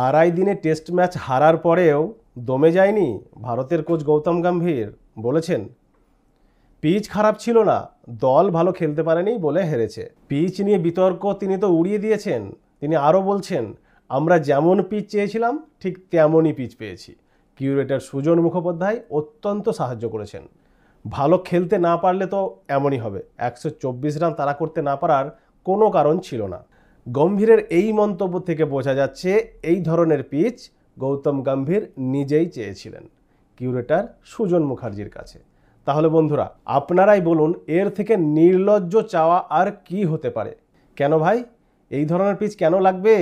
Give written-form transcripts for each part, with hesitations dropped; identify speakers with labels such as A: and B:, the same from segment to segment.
A: আড়াই দিনে test match হারার পরেও দমে যায়নি ভারতের কোচ গৌতম গম্ভীর। বলেছেন পিচ খারাপ ছিল না, দল ভালো খেলতে পারেনি বলে হেরেছে। পিচ নিয়ে বিতর্ক তিনি তো উড়িয়ে দিয়েছেন। তিনি আরও বলছেন আমরা যেমন পিচ চেয়েছিলাম ঠিক তেমনই পিচ পেয়েছি। কিউরেটর সুজন মুখোপাধ্যায় অত্যন্ত সাহায্য করেছেন। ভালো খেলতে না পারলে তো এমনই হবে, 124 রান তাড়া করতে না পারার কোনো কারণ ছিল না। গম্ভীরের এই মন্তব্য থেকে বোঝা যাচ্ছে এই ধরনের পিচ গৌতম গম্ভীর নিজেই চেয়েছিলেন কিউরেটর সুজন মুখার্জির কাছে। তাহলে বন্ধুরা আপনারাই বলুন এর থেকে নির্লজ্জ চাওয়া আর কি হতে পারে? কেন ভাই এই ধরনের পিচ কেন লাগবে?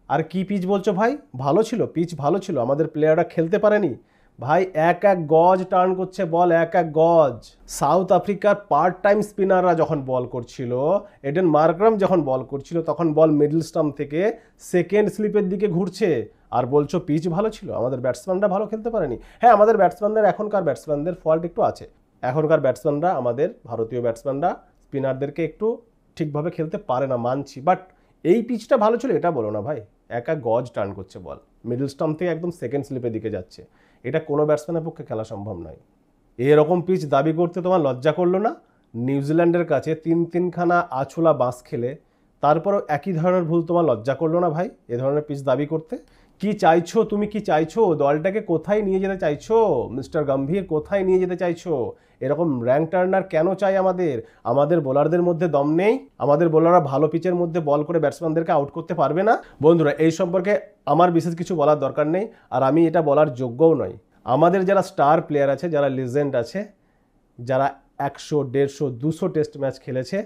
A: আর কি পিচ বলছো ভাই? ভালো ছিল, পিচ ভালো ছিল, আমাদের প্লেয়াররা খেলতে পারেনি। ভাই এক এক গজ টার্ন করছে বল, এক এক গজ। সাউথ আফ্রিকার পার্ট টাইম স্পিনাররা যখন বল করছিল, এডেন মার্করাম যখন বল করছিল, তখন বল মিডল স্টাম্প থেকে সেকেন্ড স্লিপের দিকে ঘুরছে আর বলছো পিচ ভালো ছিল, আমাদের ব্যাটসম্যানরা ভালো খেলতে পারেনি। হ্যাঁ, আমাদের ব্যাটসম্যানদের এখনকার ব্যাটসম্যানদের ফল্ট একটু আছে। এখনকার ব্যাটসম্যানরা, আমাদের ভারতীয় ব্যাটসম্যানরা স্পিনারদেরকে একটু ঠিকভাবে খেলতে পারে না, মানছি। বাট এই পিচটা ভালো ছিল এটা বলো না ভাই। এক এক গজ টার্ন করছে বল, মিডল স্টাম্প থেকে একদম সেকেন্ড স্লিপের দিকে যাচ্ছে। এটা কোনো ব্যাটসম্যানের পক্ষে খেলা সম্ভব নয়। এরকম পিচ দাবি করতে তোমার লজ্জা করলো না? নিউজিল্যান্ডের কাছে 3-3খানা আছুলা বাঁশ খেলে তারপরও একই ধরনের ভুল তোমার লজ্জা করলো না ভাই এ ধরনের পিচ দাবি করতে? কি চাইছো তুমি, কি চাইছো? দলটাকে কোথায় নিয়ে যেতে চাইছো মিস্টার গম্ভীর? কোথায় নিয়ে যেতে চাইছো? এরকম র্যাঙ্ক টার্নার কেন চাই আমাদের? আমাদের বোলারদের মধ্যে দম নেই? আমাদের বোলাররা ভালো পিচের মধ্যে বল করে ব্যাটসম্যানদেরকে আউট করতে পারবে না? বন্ধুরা এই সম্পর্কে আমার বিশেষ কিছু বলার দরকার নেই, আর আমি এটা বলার যোগ্যও নই। আমাদের যারা স্টার প্লেয়ার আছে, যারা লিজেন্ড আছে, যারা 100, 150, 200 টেস্ট ম্যাচ খেলেছে,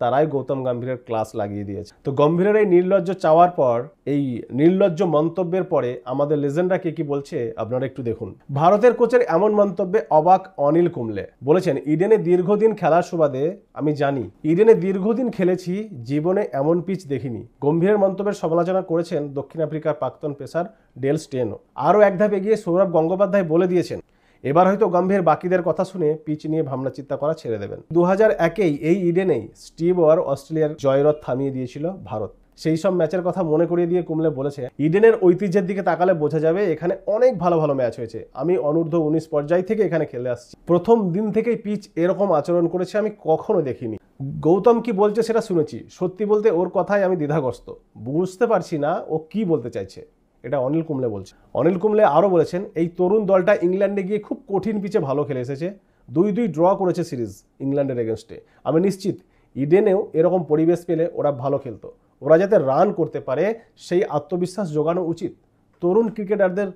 A: তারাই গৌতম গম্ভীরের ক্লাস লাগিয়ে দিয়েছে। তো গম্ভীরের এই নির্লজ্জ চাওয়ার পর, এই নির্লজ্জ মন্তব্যের পরে আমাদের লেজেন্ডরা কি বলছে আপনারা একটু দেখুন। ভারতের কোচের এমন মন্তব্যে অবাক অনিল কুম্বলে। বলেছেন ইডেনে দীর্ঘদিন খেলার সুবাদে আমি জানি, ইডেনে দীর্ঘদিন খেলেছি, জীবনে এমন পিচ দেখিনি। গম্ভীরের মন্তব্যের সমালোচনা করেছেন দক্ষিণ আফ্রিকার প্রাক্তন পেসার ডেল স্টেনও। আরও এক ধাপ এগিয়ে সৌরভ গঙ্গোপাধ্যায় বলে দিয়েছেন এবার হয়তো গম্ভীর বাকিদের কথা শুনে পিচ নিয়ে ভাবনা চিন্তা করা ছেড়ে দেবেন। 2001 এই ইডেনেই স্টিভ ওয়ার অস্ট্রেলিয়ার জয়রথ থামিয়ে দিয়েছিল ভারত। সেই সব ম্যাচের কথা মনে করিয়ে দিয়ে কুম্বলে বলেছে ইডেনের ঐতিহ্যের দিকে তাকালে বোঝা যাবে এখানে অনেক ভালো ভালো ম্যাচ হয়েছে। আমি অনূর্ধ্ব 19 পর্যায় থেকে এখানে খেলে আসছি, প্রথম দিন থেকেই পিচ এরকম আচরণ করেছে আমি কখনো দেখিনি। গৌতম কি বলছে সেটা শুনেছি, সত্যি বলতে ওর কথায় আমি দ্বিধাগ্রস্ত, বুঝতে পারছি না ও কি বলতে চাইছে। এটা অনিল কুম্বলে বলছে। অনিল কুম্বলে আরও বলেছেন এই তরুণ দলটা ইংল্যান্ডে গিয়ে খুব কঠিন পিচে ভালো খেলে এসেছে, 2-2 ড্র করেছে সিরিজ ইংল্যান্ডের এগেনস্টে। আমি নিশ্চিত ইডেনেও এরকম পরিবেশ পেলে ওরা ভালো খেলতো। ওরা যাতে রান করতে পারে সেই আত্মবিশ্বাস জোগানো উচিত। তরুণ ক্রিকেটারদের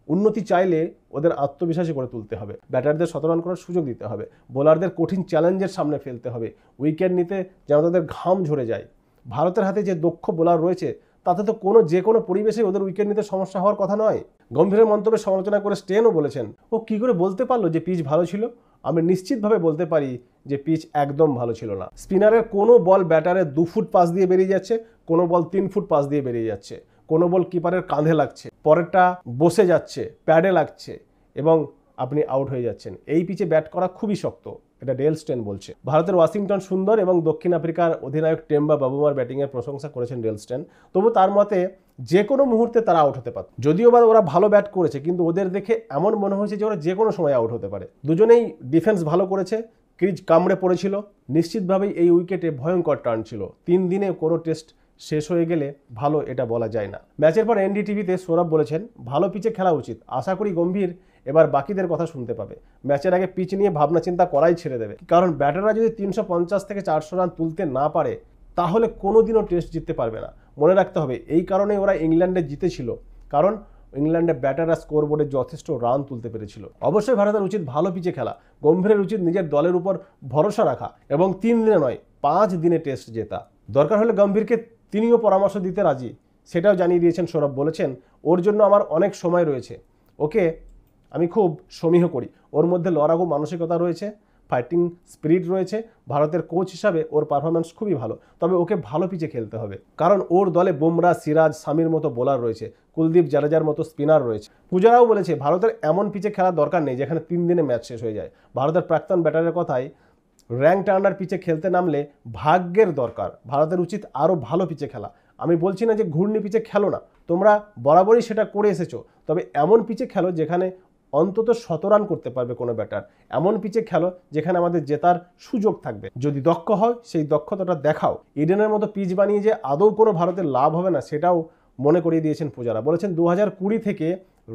A: উন্নতি চাইলে ওদের আত্মবিশ্বাসী করে তুলতে হবে, ব্যাটারদের শতরান করার সুযোগ দিতে হবে, বোলারদের কঠিন চ্যালেঞ্জের সামনে ফেলতে হবে, উইকেট নিতে যেন তাদের ঘাম ঝরে যায়। ভারতের হাতে যে দক্ষ বোলার রয়েছে তাতে তো যে কোনো পরিবেশে ওদের উইকেট নিতে সমস্যা হওয়ার কথা নয়। গম্ভীরের মন্তব্যের সমালোচনা করে স্টেনও বলেছেন ও কি করে বলতে পারলো যে পিচ ভালো ছিল? আমি নিশ্চিতভাবে বলতে পারি যে পিচ একদম ভালো ছিল না। স্পিনারের কোনো বল ব্যাটারের 2 ফুট পাশ দিয়ে বেরিয়ে যাচ্ছে, কোনো বল 3 ফুট পাশ দিয়ে বেরিয়ে যাচ্ছে, কোনো বল কিপারের কাঁধে লাগছে, পরেরটা বসে যাচ্ছে, প্যাডে লাগছে এবং আপনি আউট হয়ে যাচ্ছেন। এই পিচে ব্যাট করা খুবই শক্ত, এটা ডেল স্টেন বলছে। ভারতের ওয়াশিংটন সুন্দর এবং দক্ষিণ আফ্রিকার অধিনায়ক টেম্বা বাবুমার ব্যাটিংয়ের প্রশংসা করেছেন ডেল স্টেন। তবু তার মতে যে কোনো মুহূর্তে তারা আউট হতে পারে। যদিও বা ওরা ভালো ব্যাট করেছে, কিন্তু ওদের দেখে এমন মনে হয়েছে যে ওরা যে কোনো সময় আউট হতে পারে। দুজনেই ডিফেন্স ভালো করেছে, ক্রিজ কামড়ে পড়েছিল। নিশ্চিতভাবেই এই উইকেটে ভয়ঙ্কর টার্ন ছিল। 3 দিনে কোনো টেস্ট শেষ হয়ে গেলে ভালো এটা বলা যায় না। ম্যাচের পর এনডিটিভিতে সৌরভ বলেছেন ভালো পিচে খেলা উচিত, আশা করি গম্ভীর এবার বাকিদের কথা শুনতে পাবে, ম্যাচের আগে পিচ নিয়ে ভাবনা চিন্তা করাই ছেড়ে দেবে। কারণ ব্যাটাররা যদি 350 থেকে 400 রান তুলতে না পারে তাহলে কোনোদিনও টেস্ট জিততে পারবে না। মনে রাখতে হবে এই কারণে ওরা ইংল্যান্ডে জিতেছিল, কারণ ইংল্যান্ডে ব্যাটাররা স্কোর বোর্ডে যথেষ্ট রান তুলতে পেরেছিল। অবশ্যই ভারতের উচিত ভালো পিচে খেলা, গম্ভীরের উচিত নিজের দলের উপর ভরসা রাখা এবং 3 দিনে নয় 5 দিনে টেস্ট জেতা। দরকার হলে গম্ভীরকে তিনিও পরামর্শ দিতে রাজি, সেটাও জানিয়ে দিয়েছেন সৌরভ। বলেছেন ওর জন্য আমার অনেক সময় রয়েছে, ওকে আমি খুব সমীহ করি, ওর মধ্যে লড়াকু মানসিকতা রয়েছে, ফাইটিং স্পিরিট রয়েছে। ভারতের কোচ হিসাবে ওর পারফরম্যান্স খুবই ভালো, তবে ওকে ভালো পিচে খেলতে হবে, কারণ ওর দলে বুমরা, সিরাজ, সামির মতো বোলার রয়েছে, কুলদীপ জাডেজার মতো স্পিনার রয়েছে। পূজারাও বলেছে ভারতের এমন পিচে খেলার দরকার নেই যেখানে 3 দিনে ম্যাচ শেষ হয়ে যায়। ভারতের প্রাক্তন ব্যাটারের কথায় র্যাঙ্ক টার্নার পিচে খেলতে নামলে ভাগ্যের দরকার, ভারতের উচিত আরও ভালো পিচে খেলা। আমি বলছি না যে ঘূর্ণি পিচে খেলো না, তোমরা বরাবরই সেটা করে এসেছো, তবে এমন পিচে খেলো যেখানে অন্তত 17 রান করতে পারবে কোনো ব্যাটার। এমন পিচে খেলো যেখানে আমাদের জেতার সুযোগ থাকবে। যদি দক্ষ হয় সেই দক্ষতাটা দেখাও। ইডেনের মতো পিচ বানিয়ে যে আদৌ কোনো ভারতের লাভ হবে না সেটাও মনে করিয়ে দিয়েছেন পূজারা। বলেছেন 2020 থেকে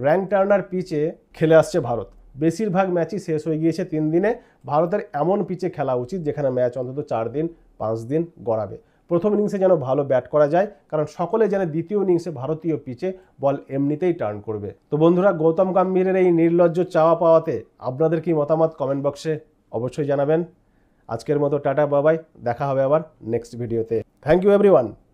A: র্যাঙ্ক টার্নার পিচে খেলে আসছে ভারত, বেশিরভাগ ম্যাচই শেষ হয়ে গিয়েছে 3 দিনে। ভারতের এমন পিচে খেলা উচিত যেখানে ম্যাচ অন্তত 4 দিন 5 দিন গড়াবে। প্রথম ইনিংসে যেন ভালো ব্যাট করা যায়, কারণ সকলে জানে দ্বিতীয় ইনিংসে ভারতীয় পিচে বল এমনিতেই টার্ন করবে। তো বন্ধুরা, গৌতম গম্ভীরের এই নির্লজ্জ চাওয়া পাওয়াতে আপনাদের কি মতামত কমেন্ট বক্সে অবশ্যই জানাবেন। আজকের মতো টাটা বাবাই, দেখা হবে আবার নেক্সট ভিডিওতে। Thank you everyone.